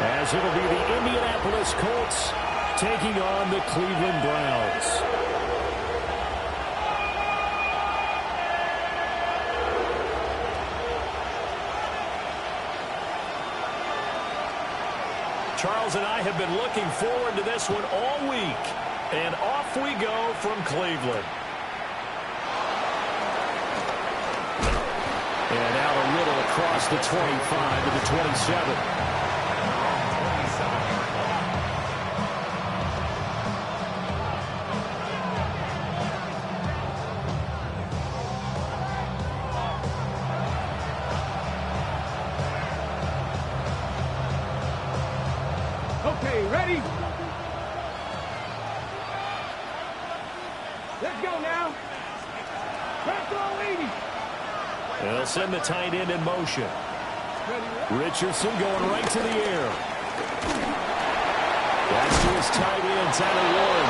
as it'll be the Indianapolis Colts taking on the Cleveland Browns. Charles and I have been looking forward to this one all week. And off we go from Cleveland. And out a little across the 25 to the 27. Okay, ready? Let's go now. Press all 80. They'll send the tight end in motion. Richardson going right to the air. That's to his tight end, Tyler Warren.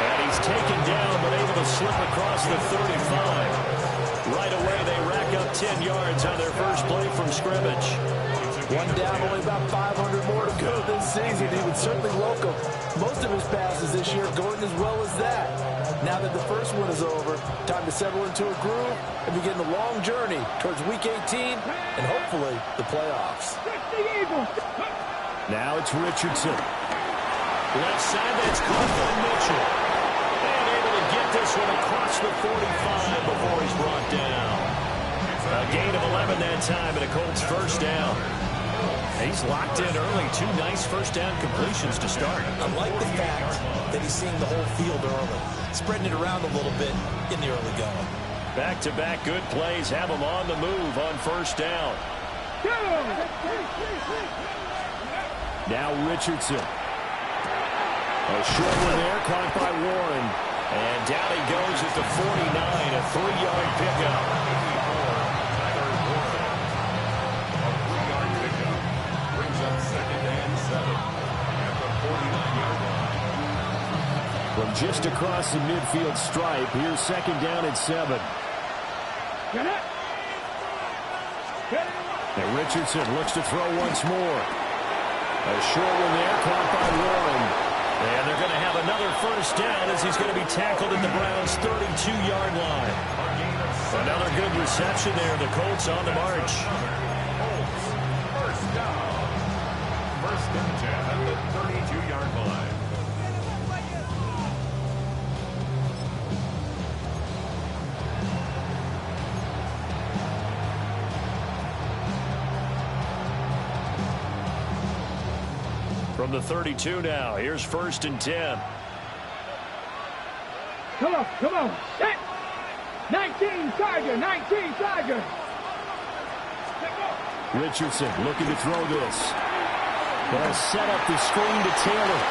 And he's taken down, but able to slip across the 35. Right away, they rack up 10 yards on their first play from scrimmage. One down, only about 500 more to go this season. He was certainly local. Most of his passes this year going as well as that. Now that the first one is over, time to settle into a groove and begin the long journey towards Week 18 and hopefully the playoffs. Now it's Richardson. Left side, that's caught by Mitchell. And able to get this one across the 45 before he's brought down. A gain of 11 that time and a Colts first down. He's locked in early. Two nice first down completions to start. I like the fact that he's seeing the whole field early, spreading it around a little bit in the early going. Back-to-back good plays have him on the move on first down. Now Richardson. A short one there, caught by Warren. And down he goes at the 49, a 3-yard pickup. From just across the midfield stripe, here's second down and 7. And Richardson looks to throw once more. A short one there, caught by Warren. And they're going to have another first down as he's going to be tackled at the Browns' 32-yard line. Another good reception there. The Colts on the march. First down. First and 10 at the 32-yard line. From the 32 now, here's first and 10. Come on. Set. 19, Tiger, 19, Tiger. Richardson looking to throw this. They'll set up the screen to Taylor.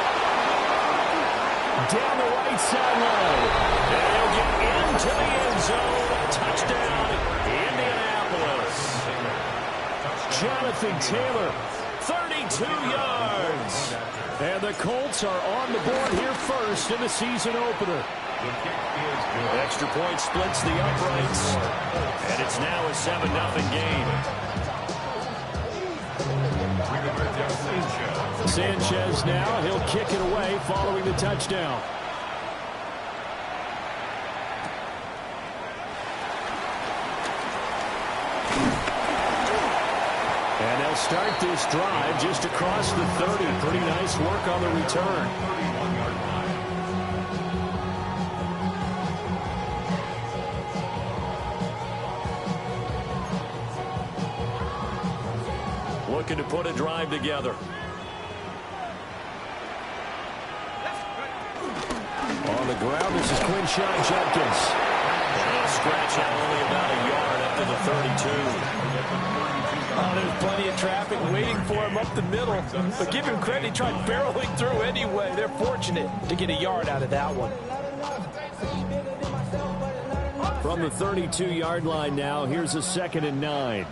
Down the right sideline. And he'll get into the end zone. Touchdown, Indianapolis. Jonathan Taylor, 32 yards. And the Colts are on the board here first in the season opener. Extra point splits the uprights. And it's now a 7-0 game. Sanchez now, he'll kick it away following the touchdown. And they'll start this drive just across the 30. Pretty nice work on the return. Looking to put a drive together. On the ground, this is Quinshon Judkins. He'll scratch out only about a yard up to the 32. Oh, there's plenty of traffic waiting for him up the middle. But give him credit, he tried barreling through anyway. They're fortunate to get a yard out of that one. From the 32-yard line now, here's a 2nd and 9.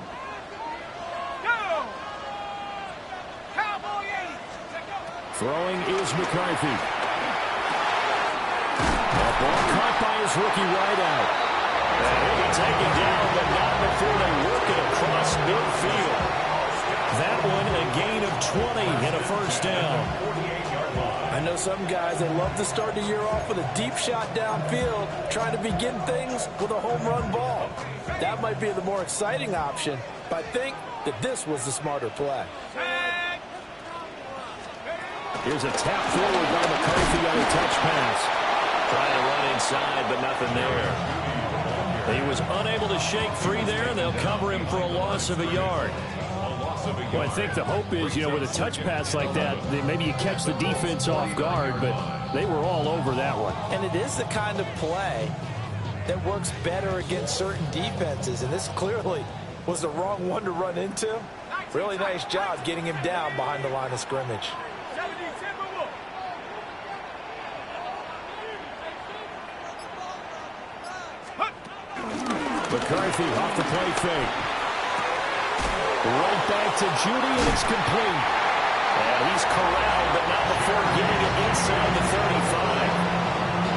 Throwing is McCarthy. That ball caught by his rookie wideout. And he'll be taken down, but not before they work it across midfield. That one a gain of 20 and a first down. I know some guys that love to start the year off with a deep shot downfield, trying to begin things with a home run ball. That might be the more exciting option, but I think that this was the smarter play. Here's a tap forward by McCarthy on a touch pass. Trying to run inside, but nothing there. He was unable to shake free there, and they'll cover him for a loss of a yard. Well, I think the hope is, with a touch pass like that, maybe you catch the defense off guard, but they were all over that one. And it is the kind of play that works better against certain defenses, and this clearly was the wrong one to run into. Really nice job getting him down behind the line of scrimmage. McCarthy off the play fake. Right back to Judy, and it's complete. And he's corralled, but not before getting it inside the 35.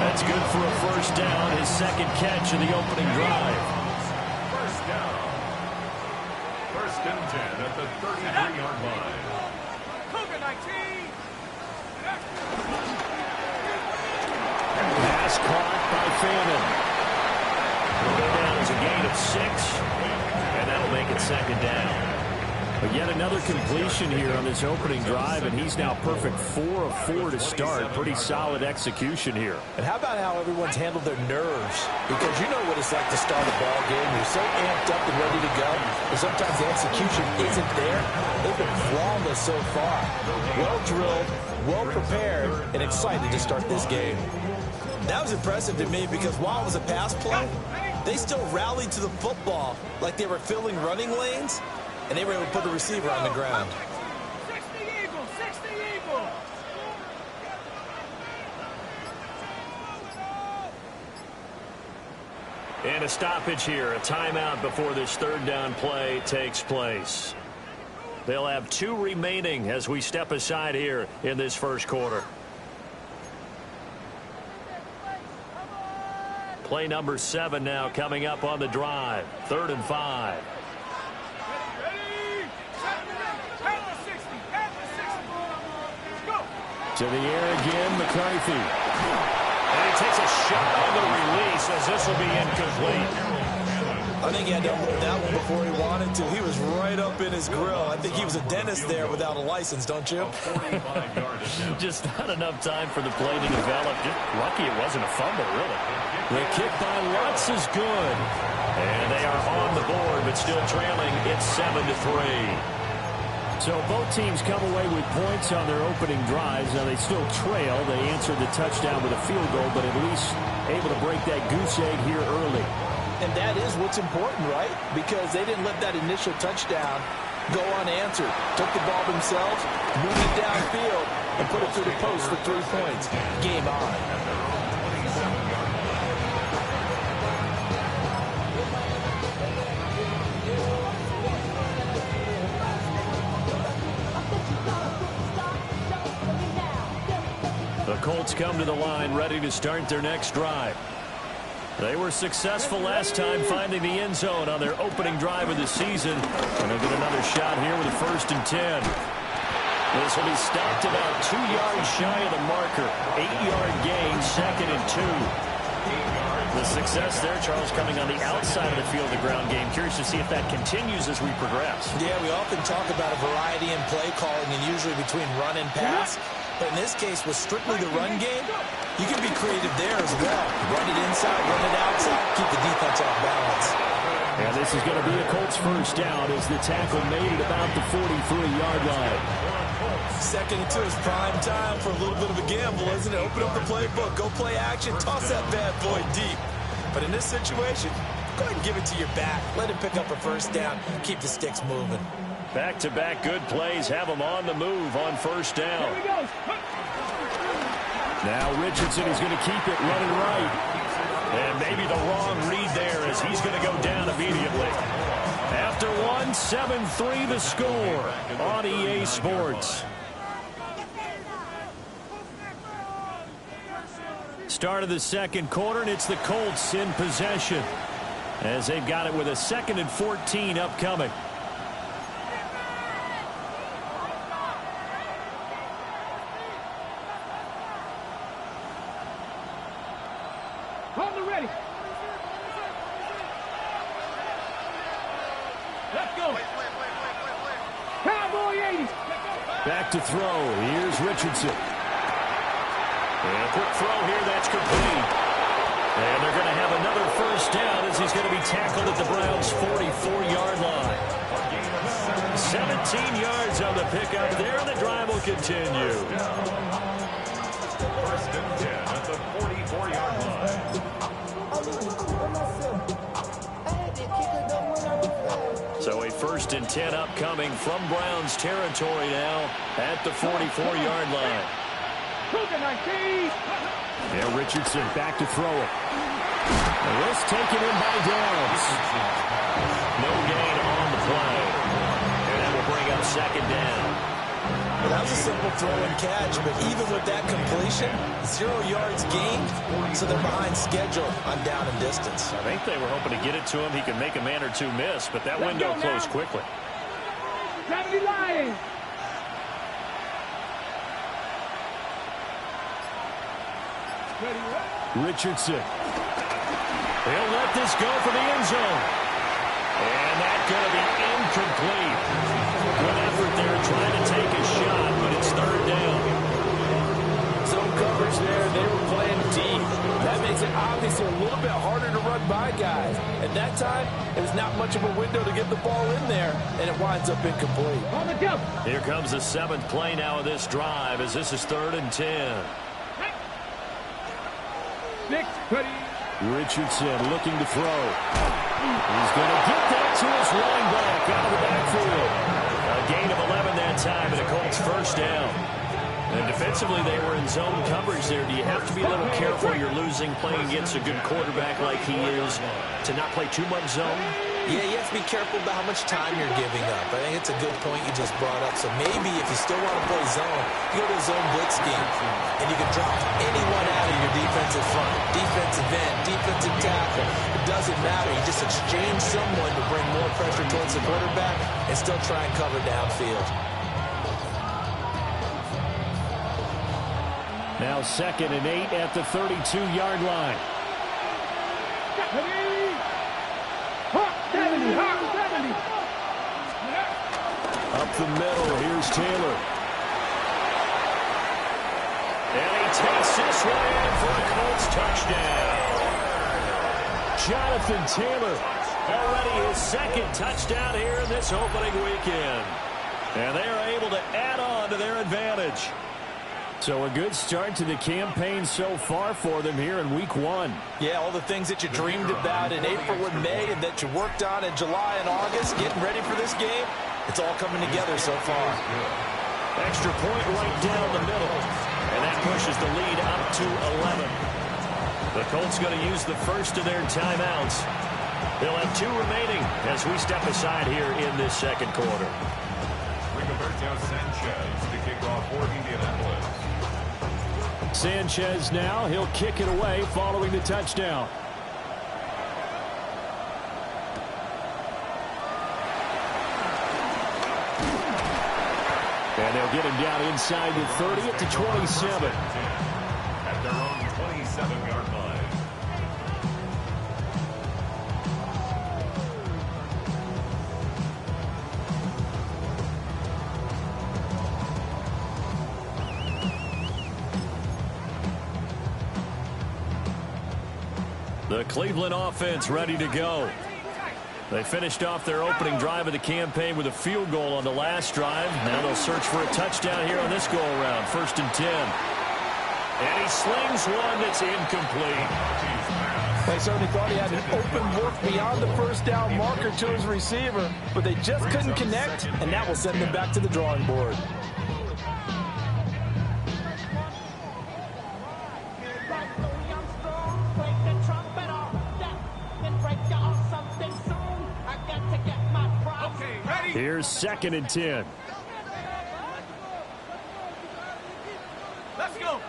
That's good for a first down, his second catch of the opening drive. First down. First and 10 at the 33-yard line. Cougar 19. Pass caught by Fannin. Will go down as a gain of 6, and that'll make it second down. But yet another completion here on this opening drive, and he's now perfect 4 of 4 to start. Pretty solid execution here. And how about how everyone's handled their nerves? Because you know what it's like to start a ball game. You're so amped up and ready to go, but sometimes the execution isn't there. They've been flawless so far. Well drilled, well prepared, and excited to start this game. That was impressive to me because while it was a pass play, they still rallied to the football like they were filling running lanes, and they were able to put the receiver on the ground. 60 Eagles, 60 Eagles. And a stoppage here, a timeout before this third down play takes place. They'll have 2 remaining as we step aside here in this first quarter. Play number 7 now coming up on the drive. 3rd and 5. To the air again, McCarthy. And he takes a shot on the release as this will be incomplete. I think he had to unload that one before he wanted to. He was right up in his grill. I think he was a dentist there without a license, don't you? Just not enough time for the play to develop. Just lucky it wasn't a fumble, really. The kick by Lutz is good. And they are on the board, but still trailing. It's 7-3. So both teams come away with points on their opening drives. Now they still trail. They answered the touchdown with a field goal, but at least able to break that goose egg here early. And that is what's important, right? Because they didn't let that initial touchdown go unanswered. Took the ball themselves, moved it downfield, and put it through the post for 3 points. Game on. The Colts come to the line ready to start their next drive. They were successful last time finding the end zone on their opening drive of the season. And they'll get another shot here with a 1st and 10. This will be stopped about 2 yards shy of the marker. 8-yard gain, 2nd and 2. The success there, Charles, coming on the outside of the field, the ground game. Curious to see if that continues as we progress. Yeah, we often talk about a variety in play calling and usually between run and pass. But in this case, with strictly the run game, you can be creative there as well. Run it inside, run it outside, keep the defense off balance. And this is going to be a Colts first down as the tackle made at about the 43-yard line. 2nd and 2 is prime time for a little bit of a gamble, isn't it? Open up the playbook, go play action, toss that bad boy deep. But in this situation, go ahead and give it to your back. Let him pick up a first down, keep the sticks moving. Back-to-back good plays have them on the move on first down. Now Richardson is going to keep it running right. And maybe the wrong read there as he's going to go down immediately. After 1, 7-3 the score on EA Sports. Start of the second quarter, and it's the Colts in possession as they've got it with a 2nd and 14 upcoming. Back to throw. Here's Richardson. And a quick throw here. That's complete. And they're going to have another first down as he's going to be tackled at the Browns' 44-yard line. 17 yards on the pickup there, and the drive will continue. First and 10 at the 44-yard line. So a first and 10 upcoming from Browns territory now at the 44-yard line. Now Richardson back to throw it. This taken in by Downs. No gain on the play. And that will bring up second down. Well, that was a simple throw and catch, but even with that completion, 0 yards gained, so they're behind schedule on down and distance. I think they were hoping to get it to him. He could make a man or two miss, but that window closed quickly. 70 Lions. Richardson. He'll let this go for the end zone. And that's going to be incomplete. Good effort there trying to take a shot, but it's third down. Zone coverage there. They were playing deep. That makes it obviously a little bit harder to run by guys. At that time, it was not much of a window to get the ball in there, and it winds up incomplete. On the jump. Here comes the 7th play now of this drive as this is 3rd and 10. Richardson looking to throw. He's going to get that to his running back out of the backfield. A gain of 11 that time, and a Colts first down. And defensively, they were in zone coverage there. Do you have to be a little careful? You're losing playing against a good quarterback like he is to not play too much zone? Yeah, you have to be careful about how much time you're giving up. I think it's a good point you just brought up. So maybe if you still want to play zone, you go to a zone blitz scheme, and you can drop anyone out of your defensive front, defensive end, defensive tackle. It doesn't matter. You just exchange someone to bring more pressure towards the quarterback and still try and cover downfield. Now 2nd and 8 at the 32-yard line. 70. Up the middle, here's Taylor. And he takes this one in for a Colts touchdown. Jonathan Taylor. Already his 2nd touchdown here in this opening weekend. And they are able to add on to their advantage. So a good start to the campaign so far for them here in week 1. Yeah, all the things that you dreamed about in April and May and that you worked on in July and August, getting ready for this game, it's all coming together so far. Extra point right down the middle. And that pushes the lead up to 11. The Colts going to use the first of their timeouts. They'll have 2 remaining as we step aside here in this 2nd quarter. Rigoberto Sanchez to kick off for Indianapolis. Sanchez now, he'll kick it away following the touchdown. And they'll get him down inside the 30 at the 27. At their own 27-yard line. The Cleveland offense ready to go. They finished off their opening drive of the campaign with a field goal on the last drive. Now they'll search for a touchdown here on this go-around. 1st and 10. And he slings one that's incomplete. They certainly thought he had an open look beyond the first down marker to his receiver, but they just couldn't connect, and that will send them back to the drawing board. Here's 2nd and 10. Let's go.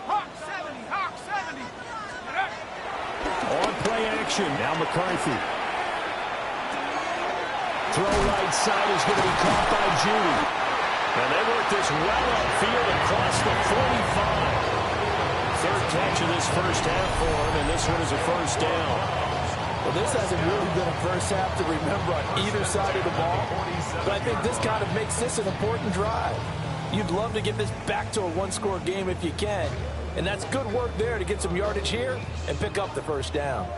Hawk 70. On play action. Now McCarthy. Throw right side is going to be caught by Judy. And they work this well upfield across the 45. 3rd catch of this first half for him, and this one is a first down. Well, this hasn't really been a first half to remember on either side of the ball, but I think this kind of makes this an important drive. You'd love to get this back to a one-score game if you can, and that's good work there to get some yardage here and pick up the first down. On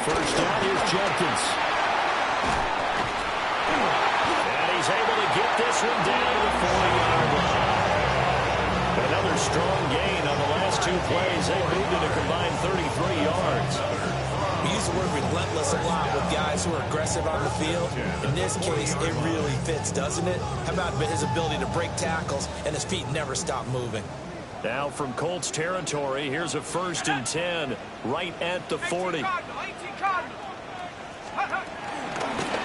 first down, here's Jenkins. And he's able to get this one down to the 40-yard line. Another strong gain on the last two plays. They moved it a combined 33 yards. We used the word relentless a lot with guys who are aggressive on the field. In this case, it really fits, doesn't it? How about his ability to break tackles and his feet never stop moving? Now from Colts territory, here's a 1st and 10 right at the 40.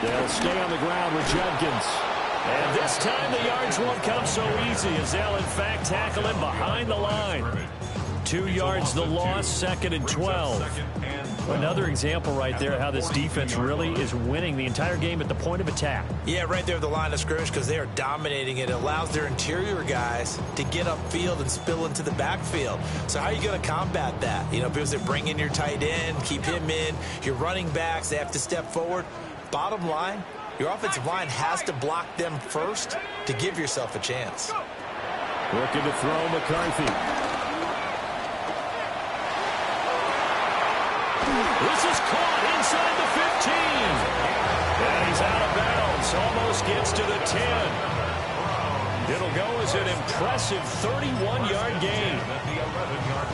They'll stay on the ground with Jenkins. And this time the yards won't come so easy as they'll in fact tackle him behind the line. 2 yards the loss, 2nd and 12. Another example right there how this defense really is winning the entire game at the point of attack. Yeah, right there at the line of scrimmage because they are dominating it. It allows their interior guys to get upfield and spill into the backfield. So how are you going to combat that? You know, because they bring in your tight end, keep him in. Your running backs, they have to step forward. Bottom line, your offensive line has to block them first to give yourself a chance. Looking to throw McCarthy. This is caught inside the 15. And he's out of bounds. Almost gets to the 10. It'll go as an impressive 31-yard gain.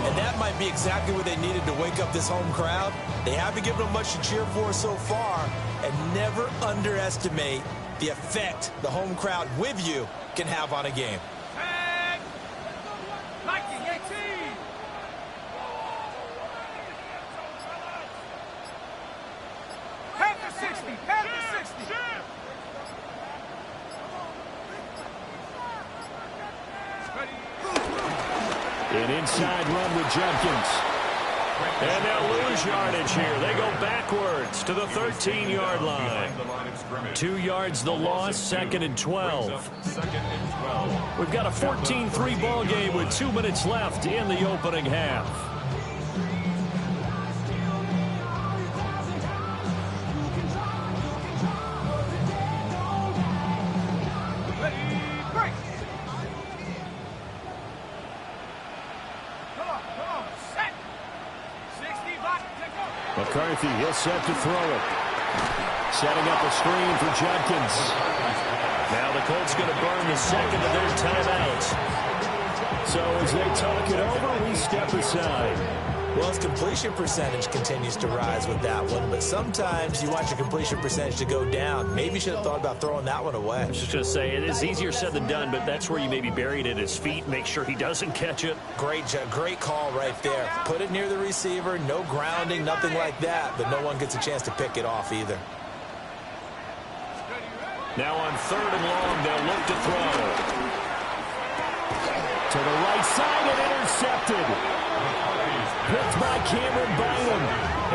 And that might be exactly what they needed to wake up this home crowd. They haven't given them much to cheer for so far. And never underestimate the effect the home crowd with you can have on a game. An inside run with Jenkins. And they'll lose yardage here. They go backwards to the 13-yard line. 2 yards the loss, 2nd and 12. We've got a 14-3 ball game with 2 minutes left in the opening half. McCarthy, he'll set to throw it. Setting up a screen for Jenkins. Now the Colts going to burn the second of their timeouts. So as they talk it over, we step aside. Well, his completion percentage continues to rise with that one, but sometimes you want your completion percentage to go down. Maybe you should have thought about throwing that one away. I was just going to say, it is easier said than done, but that's where you maybe bury it at his feet, make sure he doesn't catch it. Great call right there. Put it near the receiver, no grounding, nothing like that, but no one gets a chance to pick it off either. Now on 3rd and long, they'll look to throw. To the right side and intercepted. Picked by Cameron Bynum.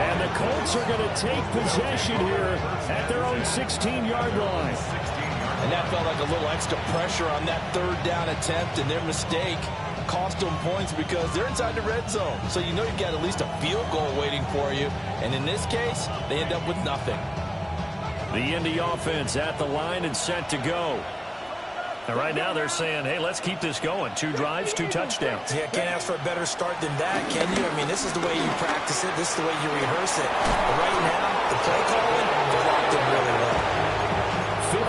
And the Colts are going to take possession here at their own 16-yard line. And that felt like a little extra pressure on that 3rd down attempt, and their mistake cost them points because they're inside the red zone. So you know you've got at least a field goal waiting for you. And in this case, they end up with nothing. The Indy offense at the line and set to go. And right now they're saying, hey, let's keep this going. 2 drives, 2 touchdowns. Yeah, can't ask for a better start than that, can you? I mean, this is the way you practice it. This is the way you rehearse it. But right now, the play calling, they're locked in really well.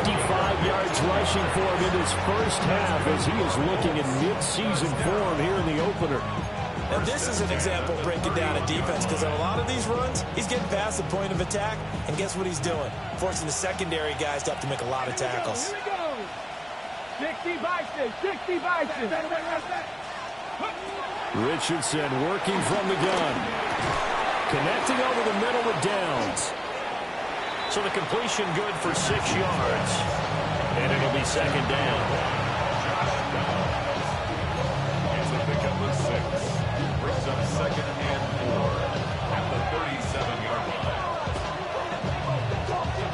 55 yards rushing for him in his first half as he is looking in mid-season form here in the opener. And this is an example of breaking down a defense because on a lot of these runs, he's getting past the point of attack, and guess what he's doing? Forcing the secondary guys to have to make a lot of tackles. Here we go. 60 Bison, 60 Bison. Richardson working from the gun. Connecting over the middle with Downs. So the completion good for 6 yards. And it'll be 2nd down. Here's a pickup of 6. Brings up 2nd and 4 at the 37-yard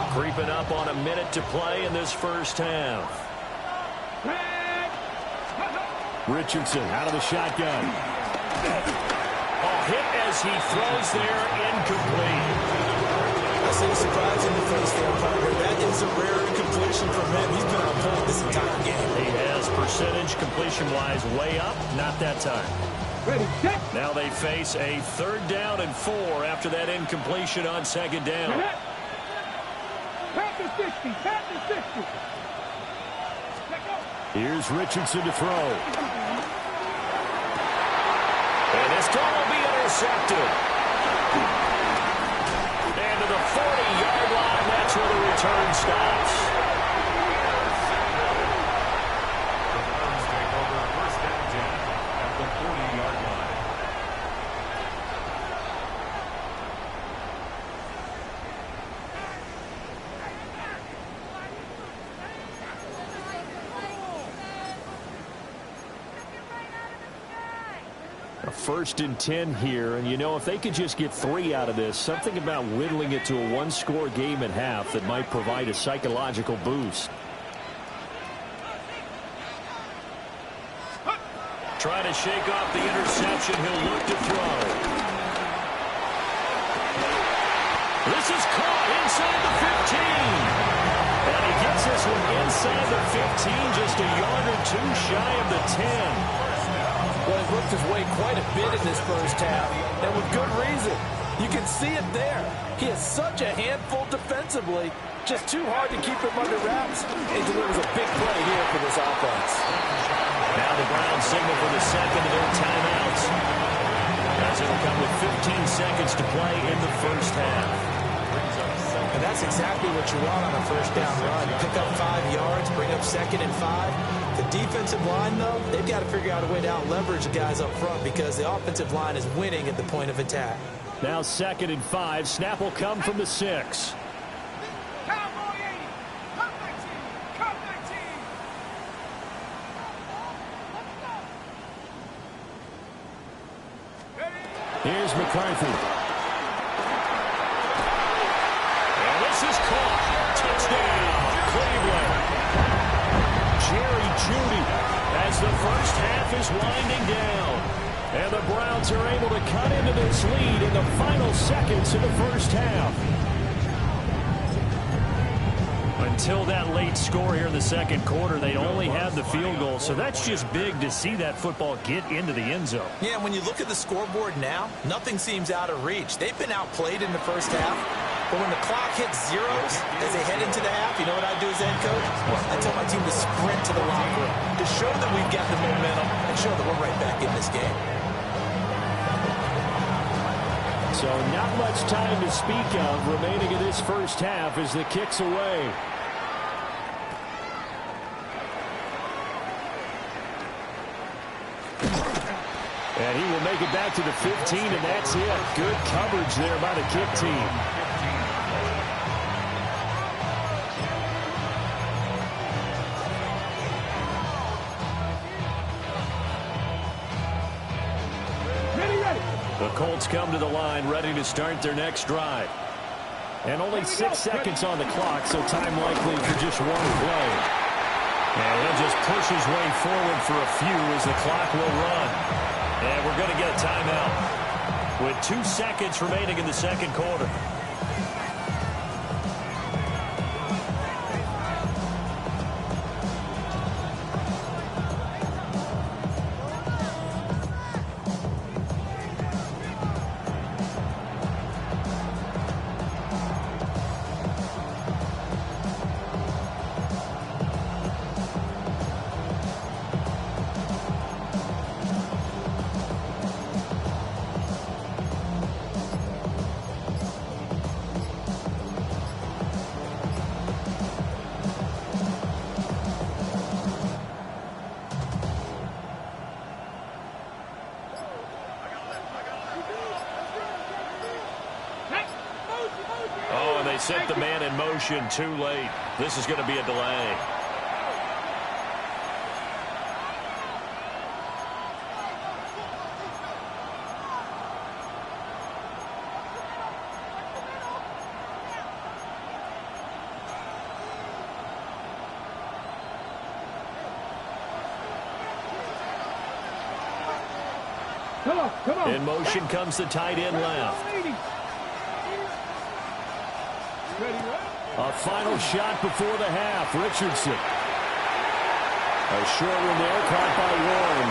line. Creeping up on a minute to play in this first half. Richardson out of the shotgun. Hit as he throws there, incomplete. I see surprising the face there, partner. That is a rare incompletion from him. He's been on point this entire game. He has percentage completion-wise way up, not that time. Ready, set. Now they face a 3rd down and 4 after that incompletion on 2nd down. Pat the 60, pat the 60. Here's Richardson to throw. And this throw will be intercepted. And to the 40-yard line, that's where the return stops. The Browns take over 1st and 10 at the 40-yard line. A 1st and 10 here, and you know, if they could just get 3 out of this, something about whittling it to a 1-score game at half that might provide a psychological boost. Trying to shake off the interception. He'll look to throw. This is caught inside the 15. And he gets this one inside the 15, just a yard or 2 shy of the 10. Well, he's looked his way quite a bit in this first half, and with good reason. You can see it there. He is such a handful defensively, just too hard to keep him under wraps. He delivers a big play here for this offense. Now the Browns signal for the second of their timeouts, as it'll come with 15 seconds to play in the first half. And that's exactly what you want on a first down run. Pick up 5 yards, bring up 2nd and 5. The defensive line, though, they've got to figure out a way to out-leverage the guys up front because the offensive line is winning at the point of attack. Now 2nd and 5. Snap will come from the 6. Cowboy 80, come 19, come 19. Here's McCarthy. And this is caught. Touchdown, Cleveland. Jerry Jeudy as the first half is winding down. And the Browns are able to cut into this lead in the final seconds of the first half. Until that late score here in the second quarter, they only had the field goal. So that's just big to see that football get into the end zone. Yeah, when you look at the scoreboard now, nothing seems out of reach. They've been outplayed in the first half. But when the clock hits zeros as they head into the half, you know what I do as head coach? I tell my team to sprint to the locker room to show that we've got the momentum and show that we're right back in this game. So not much time to speak of remaining in this first half as the kick's away. And he will make it back to the 15, and that's it. Good coverage there by the kick team. The Colts come to the line, ready to start their next drive. And only 6 seconds on the clock, so time likely for just one play. And he'll just push his way forward for a few as the clock will run. And we're going to get a timeout with 2 seconds remaining in the second quarter. Set the man in motion too late. This is going to be a delay. Come on. In motion comes the tight end left. A final shot before the half. Richardson. A short one there, caught by Warren.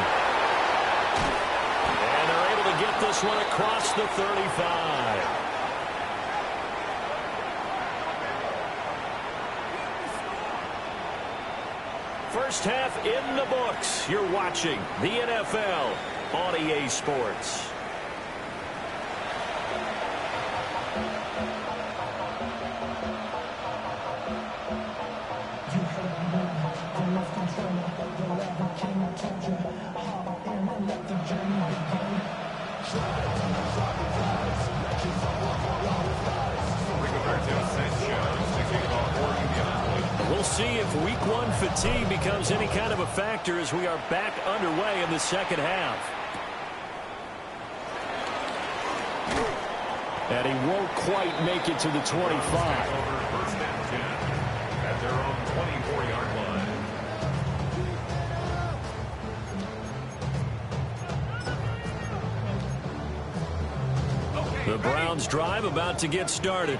And they're able to get this one across the 35. First half in the books. You're watching the NFL on EA Sports. We'll see if week one fatigue becomes any kind of a factor as we are back underway in the second half. And he won't quite make it to the 25. First and 10 at their own 24-yard line. The Browns drive about to get started.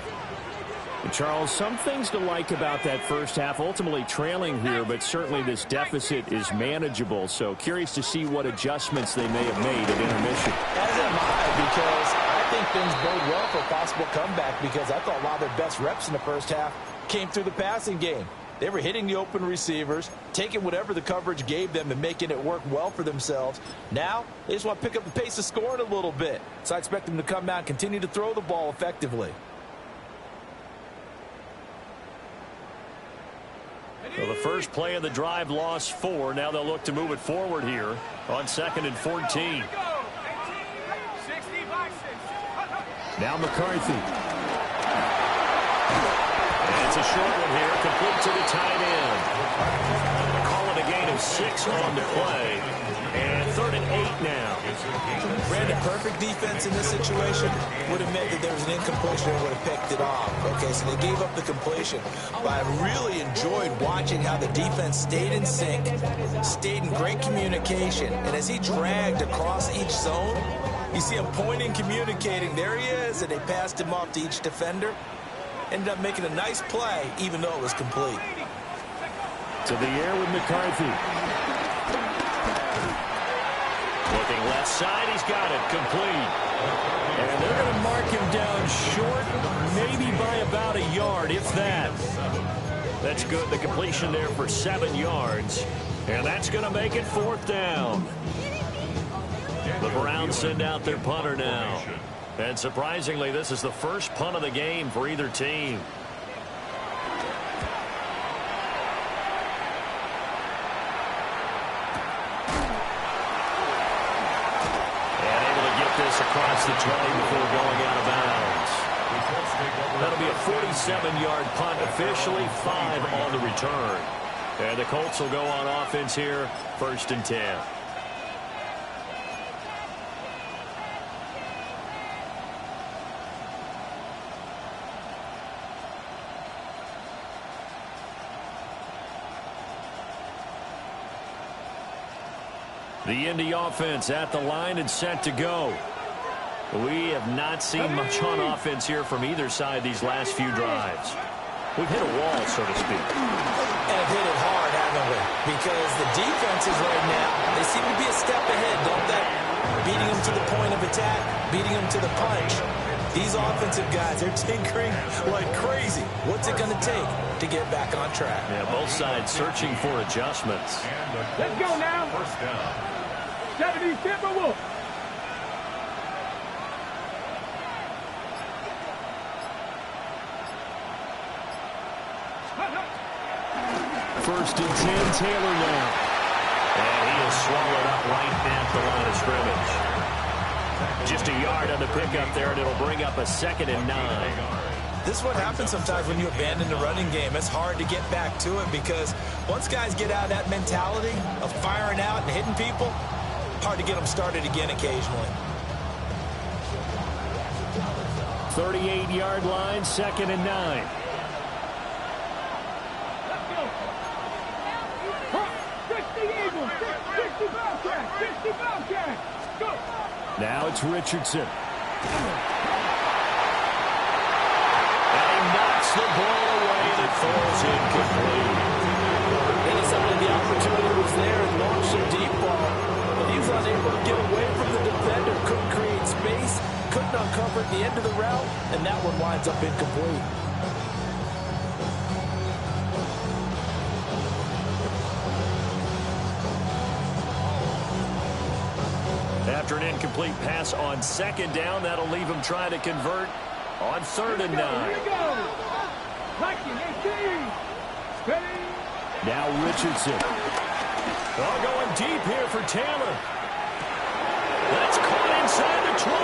Charles, some things to like about that first half. Ultimately trailing here, but certainly this deficit is manageable. So curious to see what adjustments they may have made at intermission. As am I, because I think things bode well for a possible comeback, because I thought a lot of their best reps in the first half came through the passing game. They were hitting the open receivers, taking whatever the coverage gave them and making it work well for themselves. Now, they just want to pick up the pace of scoring a little bit. So I expect them to come out and continue to throw the ball effectively. So the first play of the drive lost 4. Now they'll look to move it forward here on 2nd and 14. Now McCarthy. And it's a short one here, complete to the tight end. Call it a gain of 6 on the play. And 3rd and 8 now. Brandon, perfect defense in this situation would have meant that there was an incompletion and would have picked it off. Okay, so they gave up the completion. But I really enjoyed watching how the defense stayed in sync, stayed in great communication. And as he dragged across each zone, you see him pointing, communicating. There he is, and they passed him off to each defender. Ended up making a nice play, even though it was complete. To the air with McCarthy. Looking left side, he's got it, complete. And they're going to mark him down short, maybe by about a yard, if that. That's good, the completion there for 7 yards. And that's going to make it 4th down. The Browns send out their punter now. And surprisingly, this is the first punt of the game for either team. Across the 20 before going out of bounds. That'll be a 47-yard punt, officially 5 on the return. And the Colts will go on offense here, 1st and 10. The Indy offense at the line and set to go. We have not seen much on offense here from either side these last few drives. We've hit a wall, so to speak. And have hit it hard, haven't we? Because the defenses right now, they seem to be a step ahead, don't they? Beating them to the point of attack, beating them to the punch. These offensive guys, they're tinkering like crazy. What's it going to take to get back on track? Yeah, both sides searching for adjustments. Let's go now. First down. 70 Timberwolves. First and 10, Taylor now. And he is swallowed up right at the line of scrimmage. Just a yard on the pickup there, and it'll bring up a 2nd and 9. This is what happens sometimes when you abandon the running game. It's hard to get back to it because once guys get out of that mentality of firing out and hitting people, hard to get them started again occasionally. 38-yard line, 2nd and 9. Eagles, 60 Bobcats, 60 Bobcats. Go. Now it's Richardson. And he knocks the ball away and it falls incomplete. And he said the opportunity was there and launched a deep ball, but he was unable to get away from the defender, couldn't create space, couldn't uncover at the end of the route, and that one winds up incomplete. After an incomplete pass on second down, that'll leave him trying to convert on 3rd and 9. Here we go. 19, 18. Steady. Now Richardson. Oh, going deep here for Taylor. That's caught inside the 20.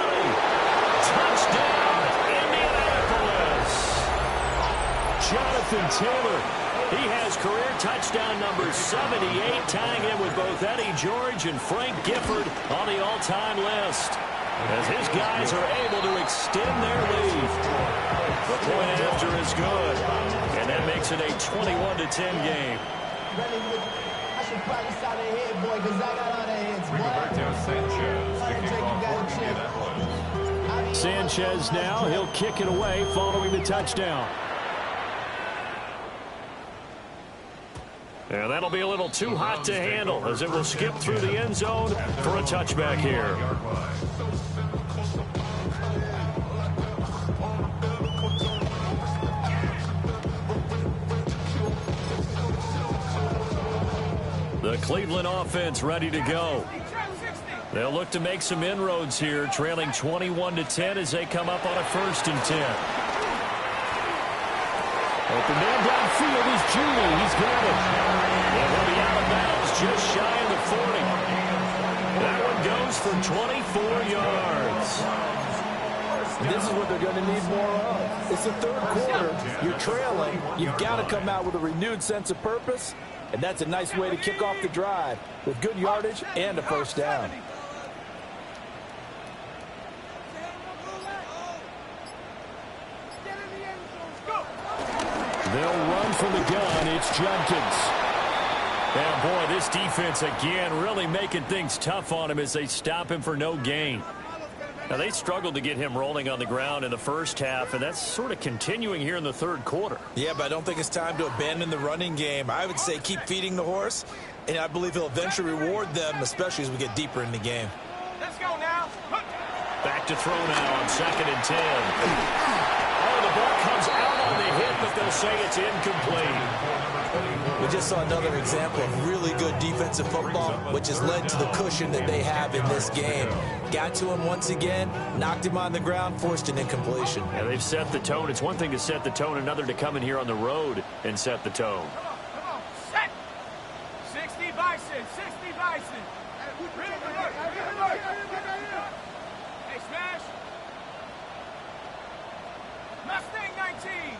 Touchdown, Indianapolis. Jonathan Taylor. He has career touchdown number 78, tying him with both Eddie George and Frank Gifford on the all-time list, as his guys are able to extend their lead. The point after is good, and that makes it a 21-10 game. I should probably start a head, boy, because I got all the heads, Roberto Sanchez, the kickoff for Indianapolis. Sanchez now, he'll kick it away following the touchdown. And that'll be a little too hot to handle as it will skip through the end zone for a touchback here. The Cleveland offense ready to go. They'll look to make some inroads here, trailing 21-10 as they come up on a 1st and 10. Open man downfield is Judy. He's got it. And he'll be out of bounds just shy of the 40. That one goes for 24 yards. This is what they're going to need more of. It's the 3rd quarter. You're trailing. You've got to come out with a renewed sense of purpose, and that's a nice way to kick off the drive with good yardage and a 1st down. They'll run from the gun. It's Judkins. And boy, this defense again really making things tough on him as they stop him for no gain. Now, they struggled to get him rolling on the ground in the first half, and that's sort of continuing here in the 3rd quarter. Yeah, but I don't think it's time to abandon the running game. I would say keep feeding the horse, and I believe he'll eventually reward them, especially as we get deeper in the game. Let's go now. Back to throw now on 2nd and 10. Oh, the ball comes out on the hit, but they'll say it's incomplete. We just saw another example of really good defensive football, which has led to the cushion that they have in this game. Got to him once again, knocked him on the ground, forced an incompletion. Yeah, they've set the tone. It's one thing to set the tone, another to come in here on the road and set the tone. Come on, set. 60 Bison, 60 Bison. Hey, Smash. Mustang 19.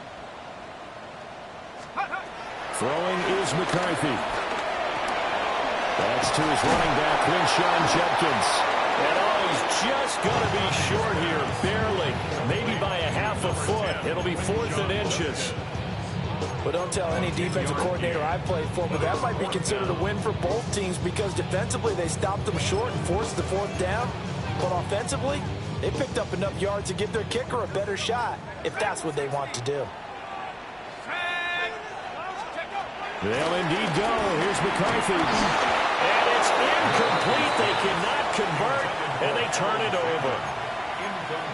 Throwing is McCarthy. That's to his running back, Quinshawn Judkins. And oh, he's just going to be short here, barely, maybe by a half a foot. It'll be 4th and inches. But don't tell any defensive coordinator I played for, but that might be considered a win for both teams because defensively they stopped them short and forced the 4th down. But offensively, they picked up enough yards to give their kicker a better shot if that's what they want to do. They'll indeed go. Here's McCarthy. And it's incomplete. They cannot convert, and they turn it over.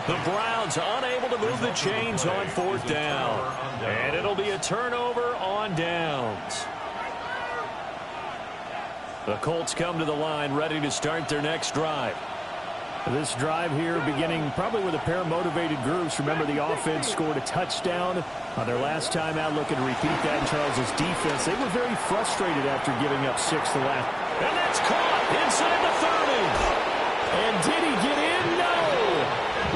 The Browns unable to move the chains on 4th down. And it'll be a turnover on downs. The Colts come to the line ready to start their next drive. This drive here beginning probably with a pair of motivated groups. Remember, the offense scored a touchdown on their last time out, looking to repeat that in Charles's defense. They were very frustrated after giving up 6 the last. And that's caught inside the 30. And did he get in? No.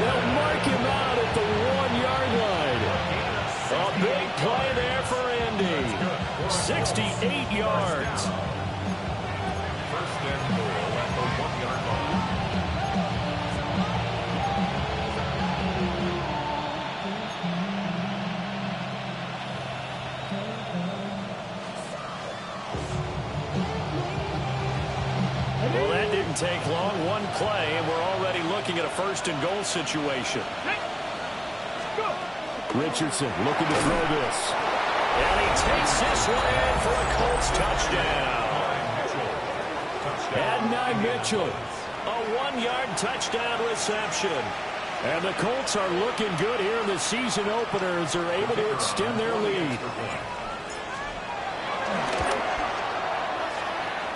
They'll mark him out at the 1-yard line. A big play there for Indy. 68 yards. First and goal at the 1-yard line. didn't take long. One play, and we're already looking at a first-and-goal situation. Richardson looking to throw this. And he takes this one in for a Colts touchdown. Adonai Mitchell, a 1-yard touchdown reception. And the Colts are looking good here in the season opener as they're able to extend their lead.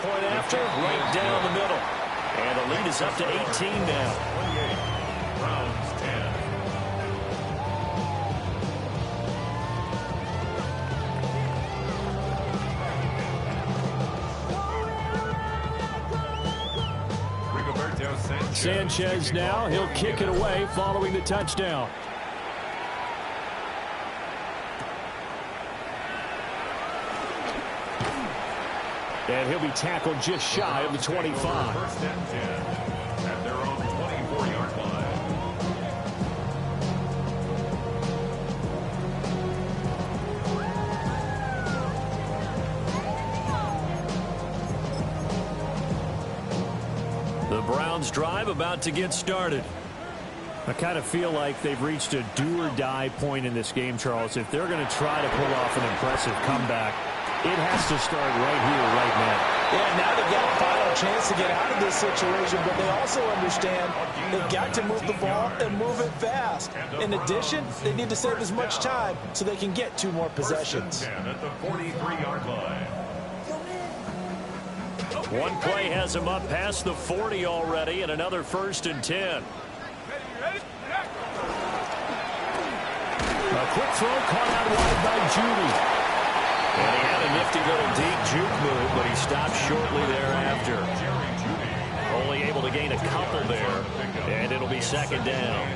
Point after, right down the middle. And the lead is up to 18 now. 28, Browns 10. Sanchez now, he'll kick it away following the touchdown. And he'll be tackled just shy of the 25. First and 10 at their own 24-yard line. The Browns drive about to get started. I kind of feel like they've reached a do-or-die point in this game, Charles. If they're going to try to pull off an impressive comeback, it has to start right here, right now. Yeah, now they've got a final chance to get out of this situation, but they also understand they've got to move the ball and move it fast. In addition, they need to save as much time so they can get 2 more possessions. First and 10 at the 43-yard line. One play has him up past the 40 already, and another first and 10. A quick throw caught out wide by Judy. And he had a nifty little deep juke move, but he stopped shortly thereafter. Only able to gain a couple there, and it'll be second down.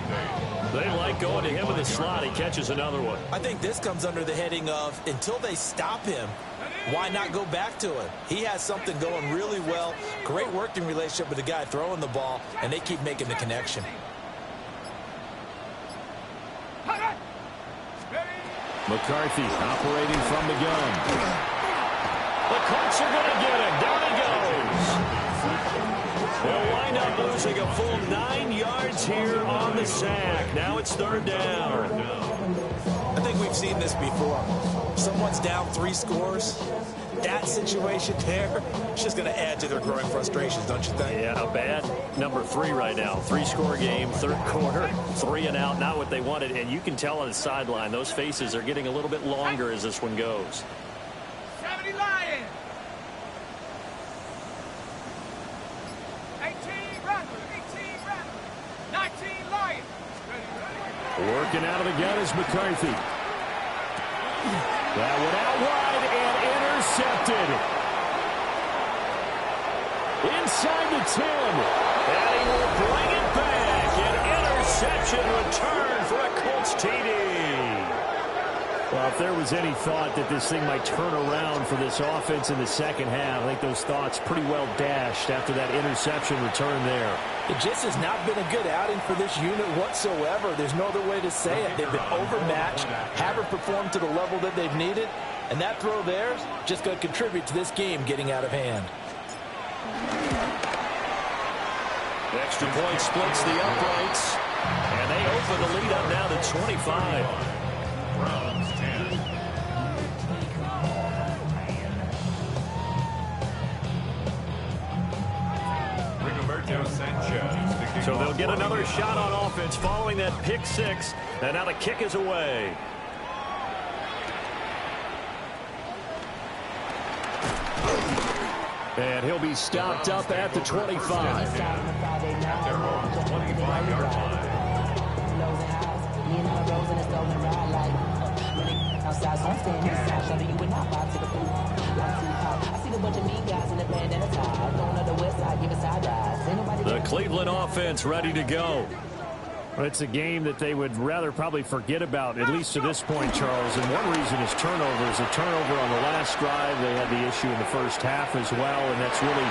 They like going to him in the slot. He catches another one. I think this comes under the heading of, until they stop him, why not go back to him? He has something going really well. Great working relationship with the guy throwing the ball, and they keep making the connection. McCarthy operating from the gun. The Colts are going to get him. Down he goes. They'll wind up losing a full 9 yards here on the sack. Now it's third down. I think we've seen this before. Someone's down 3 scores. That situation there is just going to add to their growing frustrations, don't you think? Yeah, bad number 3 right now. 3-score game, third quarter, 3 and out, not what they wanted. And you can tell on the sideline, those faces are getting a little bit longer as this one goes. 70 Lions. 18 Rattlers. 18 Rattlers. 19 Lions. Working out of the gun is McCarthy. That one out wide and intercepted. Inside the 10. And he will bring it back. An interception return for a Colts TD. Well, if there was any thought that this thing might turn around for this offense in the second half, I think those thoughts pretty well dashed after that interception return there. It just has not been a good outing for this unit whatsoever. There's no other way to say it. They've been overmatched, haven't performed to the level that they've needed, and that throw there is just going to contribute to this game getting out of hand. The extra point splits the uprights, and they open the lead up now to 25. Browns 10. Sanchez. So they'll get another shot on offense following that pick 6, and now the kick is away. And he'll be stopped up at the 25. Their own 25-yard line. The Cleveland offense ready to go. Well, it's a game that they would rather probably forget about, at least to this point, Charles. And one reason is turnovers. A turnover on the last drive. They had the issue in the first half as well, and that's really,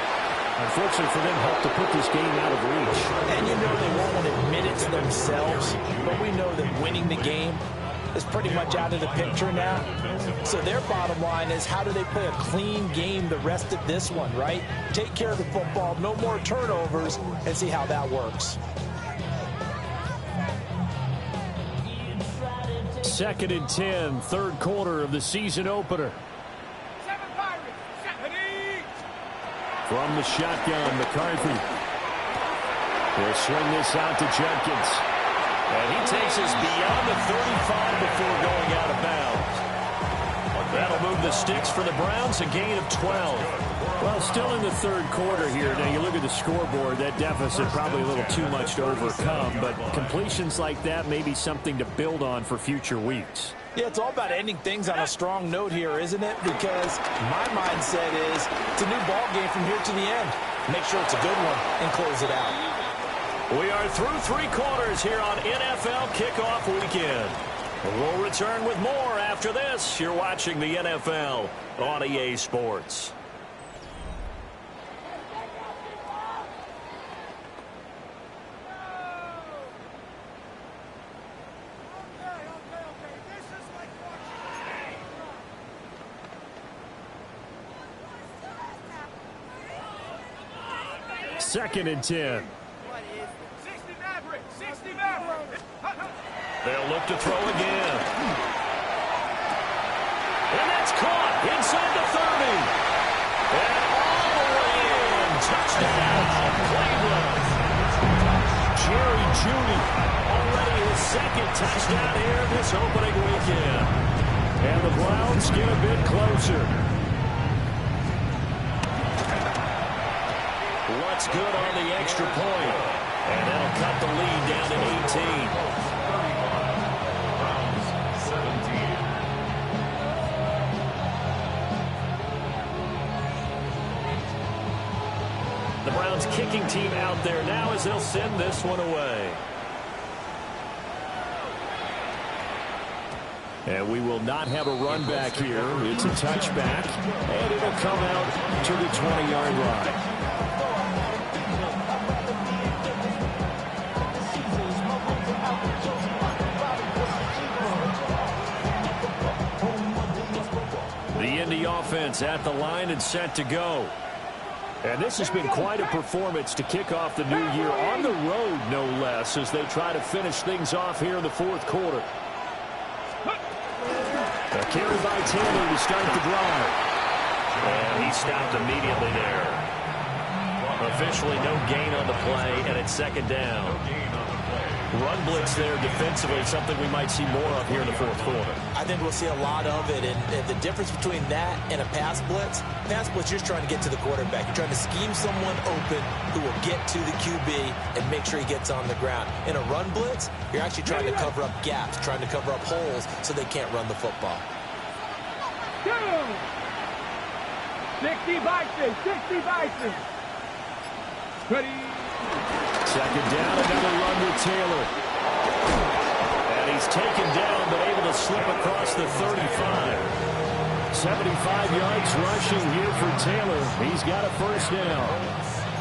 unfortunately for them, helped to put this game out of reach. And you know they won't admit it to themselves, but we know that winning the game is pretty much out of the picture now. So their bottom line is, how do they play a clean game the rest of this one, right? Take care of the football, no more turnovers, and see how that works. 2nd and 10, third quarter of the season opener. From the shotgun, McCarthy will swing this out to Jenkins. And he takes us beyond the 35 before going out of bounds. That'll move the sticks for the Browns, a gain of 12. Well, still in the third quarter here. Now, you look at the scoreboard, that deficit probably a little too much to overcome, but completions like that may be something to build on for future weeks. Yeah, it's all about ending things on a strong note here, isn't it? Because my mindset is it's a new ball game from here to the end. Make sure it's a good one and close it out. We are through 3 quarters here on NFL Kickoff Weekend. We'll return with more after this. You're watching the NFL on EA Sports. Second and 10. They'll look to throw again. And that's caught inside the 30. And all the way in. Touchdown, Cleveland. Jerry Jeudy already his 2nd touchdown here this opening weekend. And the Browns get a bit closer. What's good on the extra point? And that'll cut the lead down to 18. The Browns kicking team out there now as they'll send this one away. And we will not have a run back here. It's a touchback, and it'll come out to the 20-yard line. The Indy offense at the line and set to go. And this has been quite a performance to kick off the new year on the road, no less, as they try to finish things off here in the 4th quarter. A carry by Taylor to start the drive. And he stopped immediately there. Officially no gain on the play, and it's 2nd down. Run blitz there defensively, something we might see more of here in the 4th quarter. I think we'll see a lot of it, and the difference between that and a pass blitz, you're just trying to get to the quarterback. You're trying to scheme someone open who will get to the QB and make sure he gets on the ground. In a run blitz, you're actually trying to cover up gaps, trying to cover up holes so they can't run the football. 60 Vikings, 60 Vikings. Ready. 2nd down, another run with Taylor. And he's taken down, but able to slip across the 35. 75 yards rushing here for Taylor. He's got a 1st down.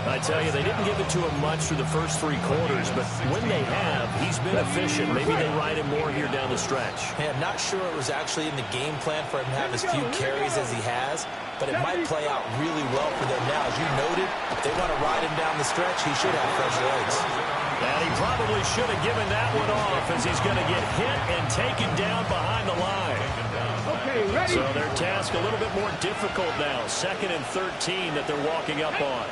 I tell you, they didn't give it to him much through the first 3 quarters, but when they have, he's been efficient. Maybe they ride him more here down the stretch. Hey, I'm not sure it was actually in the game plan for him to have as few carries as he has, but it might play out really well for them now. As you noted, if they want to ride him down the stretch, he should have fresh legs. And he probably should have given that one off, as he's going to get hit and taken down behind the line. Okay, ready. So their task a little bit more difficult now. 2nd and 13 that they're walking up on.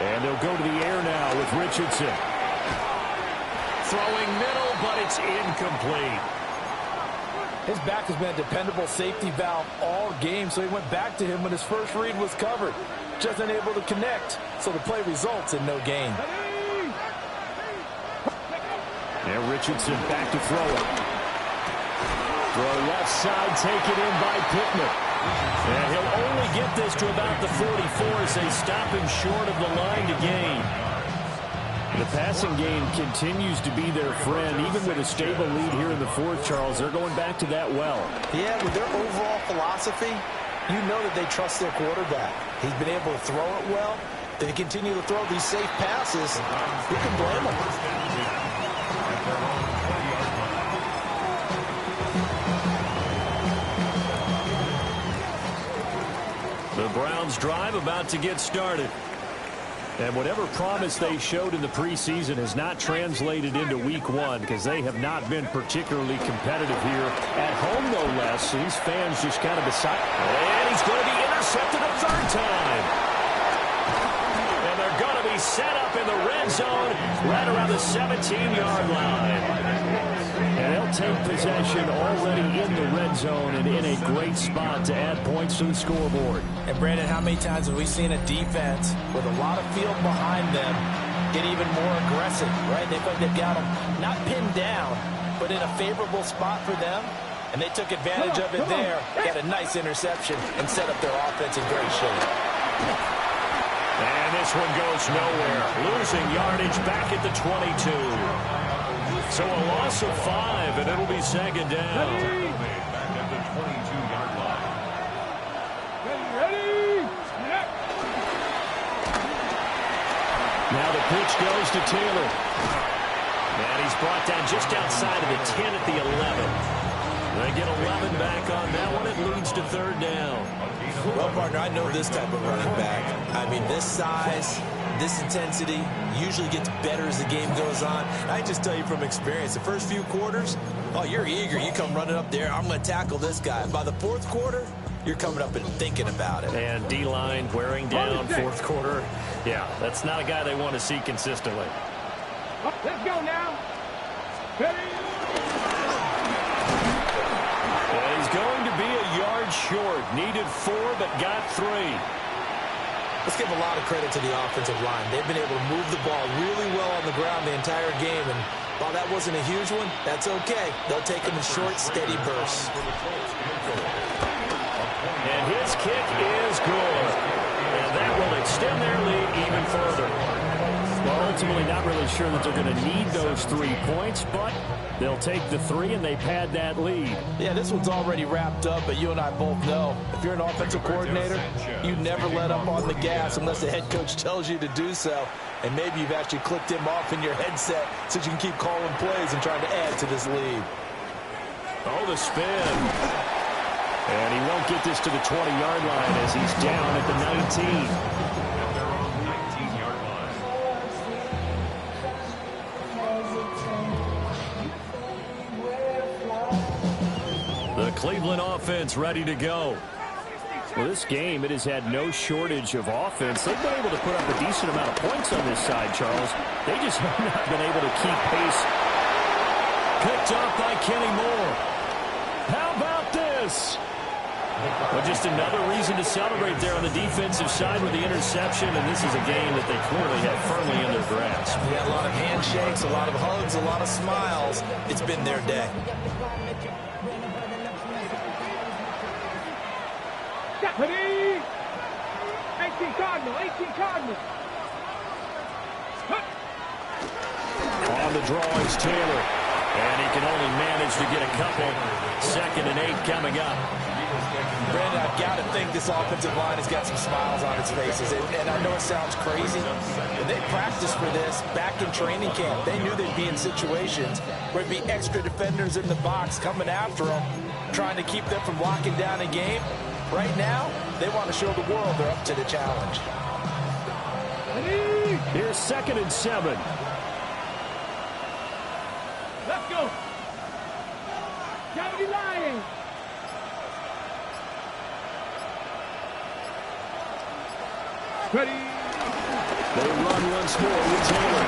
And they'll go to the air now with Richardson. Throwing middle, but it's incomplete. His back has been a dependable safety valve all game, so he went back to him when his first read was covered. Just unable to connect, so the play results in no gain. And Richardson back to throw it. Throw left side, taken in by Pittman. And he'll only get this to about the 44 as they stop him short of the line to gain. The passing game continues to be their friend. Even with a stable lead here in the 4th, Charles, they're going back to that well. Yeah, with their overall philosophy, you know that they trust their quarterback. He's been able to throw it well. They continue to throw these safe passes. Who can blame them? Browns drive about to get started. And whatever promise they showed in the preseason has not translated into week one because they have not been particularly competitive here. At home, no less. These fans just kind of beside. And he's going to be intercepted a third time. And they're going to be set up in the red zone right around the 17-yard line. And they'll take possession already in the red zone and in a great spot to add points to the scoreboard. And, Brandon, how many times have we seen a defense with a lot of field behind them get even more aggressive, right? They feel like they've got them not pinned down, but in a favorable spot for them. And they took advantage of it there, got a nice interception, and set up their offense in great shape. And this one goes nowhere. Losing yardage back at the 22. So a loss of 5, and it'll be second down. Back at the 22-yard line. Ready? Now the pitch goes to Taylor. And he's brought down just outside of the 10 at the 11. They get 11 back on that one. It leads to third down. Well, partner, I know this type of running back. I mean, this size, this intensity usually gets better as the game goes on. I just tell you from experience, the first few quarters, oh, you're eager. You come running up there, I'm going to tackle this guy. By the fourth quarter, you're coming up and thinking about it. And D-line wearing down fourth quarter. Yeah, that's not a guy they want to see consistently. Let's go now. Ready? And he's going to be a yard short. Needed 4, but got 3. Let's give a lot of credit to the offensive line. They've been able to move the ball really well on the ground the entire game. And while that wasn't a huge one, that's okay. They'll take them in short, steady bursts. And his kick is good. And that will extend their lead even further. Well, ultimately not really sure that they're going to need those 3 points, but they'll take the 3 and they pad that lead. Yeah, this one's already wrapped up, but you and I both know if you're an offensive coordinator, you never let up on the gas unless the head coach tells you to do so. And maybe you've actually clicked him off in your headset so you can keep calling plays and trying to add to this lead. Oh, the spin. And he won't get this to the 20-yard line as he's down at the 19. The Cleveland offense ready to go. Well, this game, it has had no shortage of offense. They've been able to put up a decent amount of points on this side, Charles. They just have not been able to keep pace. Picked off by Kenny Moore. How about this? Well, just another reason to celebrate there on the defensive side with the interception, and this is a game that they clearly have firmly in their grasp. Yeah, a lot of handshakes, a lot of hugs, a lot of smiles. It's been their day. Ready? 18 Cardinal, 18 Cardinal. On the draw is Taylor. And he can only manage to get a couple. 2nd and 8 coming up. Brandon, I've got to think this offensive line has got some smiles on its faces. And I know it sounds crazy, but they practiced for this back in training camp. They knew they'd be in situations where there'd be extra defenders in the box coming after them, trying to keep them from locking down a game. Right now, they want to show the world they're up to the challenge. Here's 2nd and 7. Let's go. Gotta be lying. Ready? They run once more with Taylor.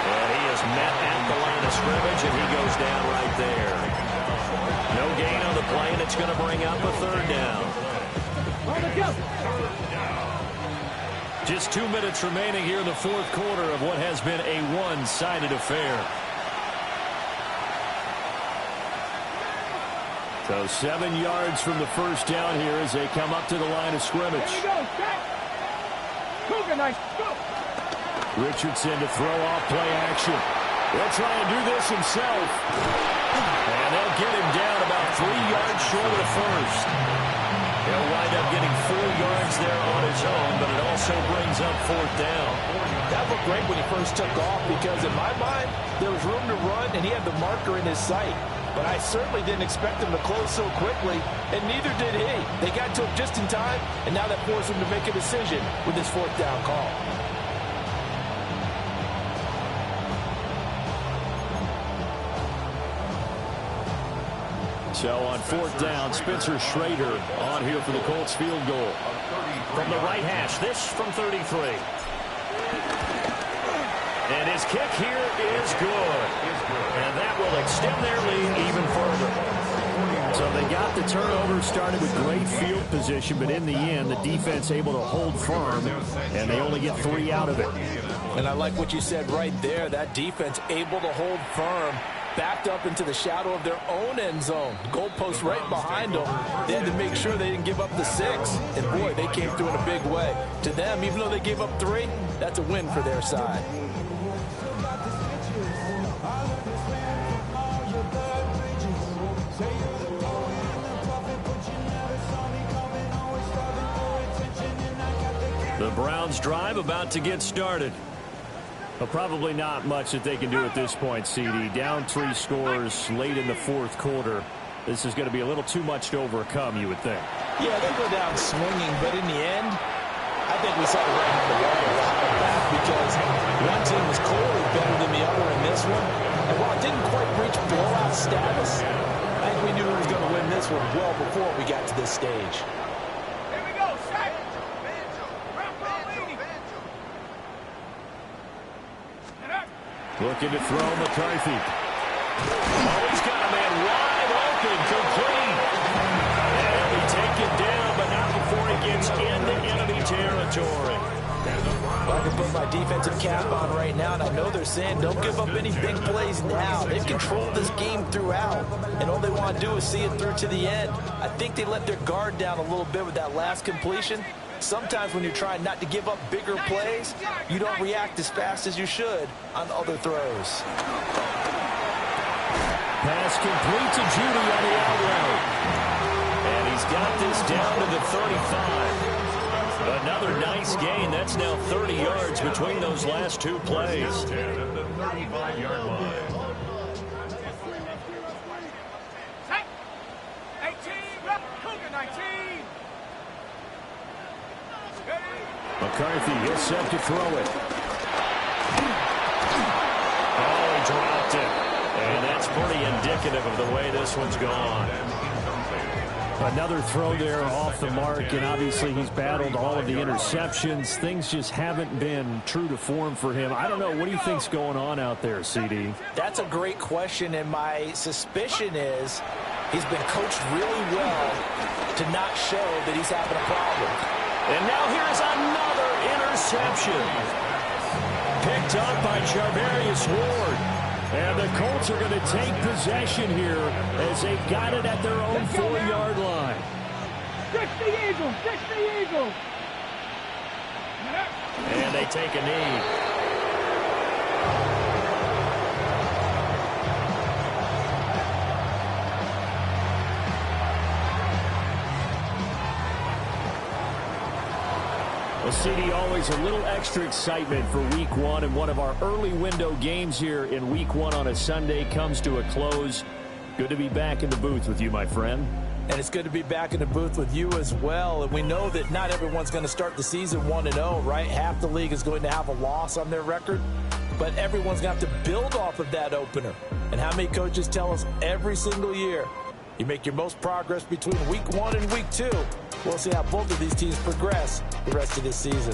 And he is met at the line of scrimmage, and he goes down right there. No gain on the play, and it's going to bring up a third down. Just 2 minutes remaining here in the fourth quarter of what has been a one-sided affair. So 7 yards from the first down here as they come up to the line of scrimmage. There we go. Cougar, nice. Go. Richardson to throw off play action. He'll try and do this himself. And they'll get him down about 3 yards short of the first. He'll wind up getting 4 yards there on his own, but it also brings up fourth down. That looked great when he first took off because, in my mind, there was room to run, and he had the marker in his sight. but I certainly didn't expect them to close so quickly, and neither did he. They got to him just in time, and now that forced him to make a decision with his fourth down call. So on fourth down, Spencer Schrader on here for the Colts field goal. From the right hash, this from 33. And his kick here is good. And that will extend their lead even further. So they got the turnover, started with great field position, but in the end, the defense able to hold firm, and they only get 3 out of it. And I like what you said right there. That defense able to hold firm, backed up into the shadow of their own end zone. Goalpost right behind them. They had to make sure they didn't give up the 6. And, boy, they came through in a big way. To them, even though they gave up 3, that's a win for their side. The Browns drive about to get started. Well, probably not much that they can do at this point, CD. Down 3 scores late in the fourth quarter. This is going to be a little too much to overcome, you would think. Yeah, they go down swinging, but in the end, I think we saw the right on the wall a while back because one team was clearly better than the other in this one. And while it didn't quite reach blowout status, I think we knew who was going to win this one well before we got to this stage. Looking to throw McCarthy. Oh, he's got a man wide open, complete. And he'll be taken down, but not before he gets into enemy territory. Well, I can put my defensive cap on right now, and I know they're saying don't give up any big plays now. They've controlled this game throughout, and all they want to do is see it through to the end. I think they let their guard down a little bit with that last completion. Sometimes when you're trying not to give up bigger plays, you don't react as fast as you should on other throws. Pass complete to Judy on the out route. And he's got this down to the 35. Another nice gain. That's now 30 yards between those last 2 plays. 10 at the 35-yard line. 19. McCarthy is set to throw it. Oh, he dropped it. And that's pretty indicative of the way this one's gone. Another throw there off the mark, and obviously he's battled all of the interceptions. Things just haven't been true to form for him. I don't know. What do you think's going on out there, CD? That's a great question, and my suspicion is he's been coached really well to not show that he's having a problem. And now here's another interception. Picked up by Charvarius Ward. And the Colts are going to take possession here as they've got it at their own 4-yard line. Fix the Eagles! Fix the Eagles! And they take a knee. Well, CD, always a little extra excitement for Week 1, and one of our early window games here in Week 1 on a Sunday comes to a close. Good to be back in the booth with you, my friend. And it's good to be back in the booth with you as well. And we know that not everyone's going to start the season 1-0, right? Half the league is going to have a loss on their record. But everyone's going to have to build off of that opener. And how many coaches tell us every single year, you make your most progress between Week 1 and Week 2. We'll see how both of these teams progress the rest of this season.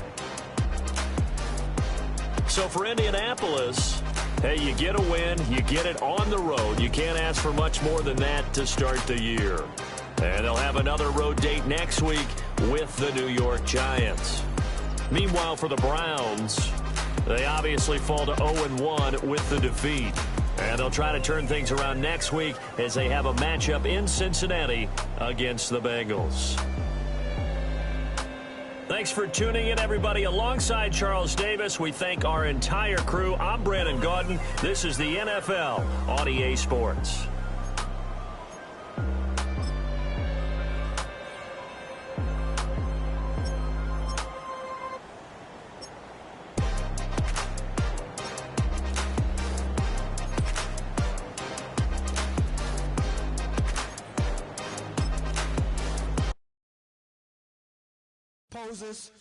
So for Indianapolis, hey, you get a win, you get it on the road. You can't ask for much more than that to start the year. And they'll have another road date next week with the New York Giants. Meanwhile, for the Browns, they obviously fall to 0-1 with the defeat. And they'll try to turn things around next week as they have a matchup in Cincinnati against the Bengals. Thanks for tuning in, everybody. Alongside Charles Davis, we thank our entire crew. I'm Brandon Gaudin. This is the NFL on EA Sports. Poses.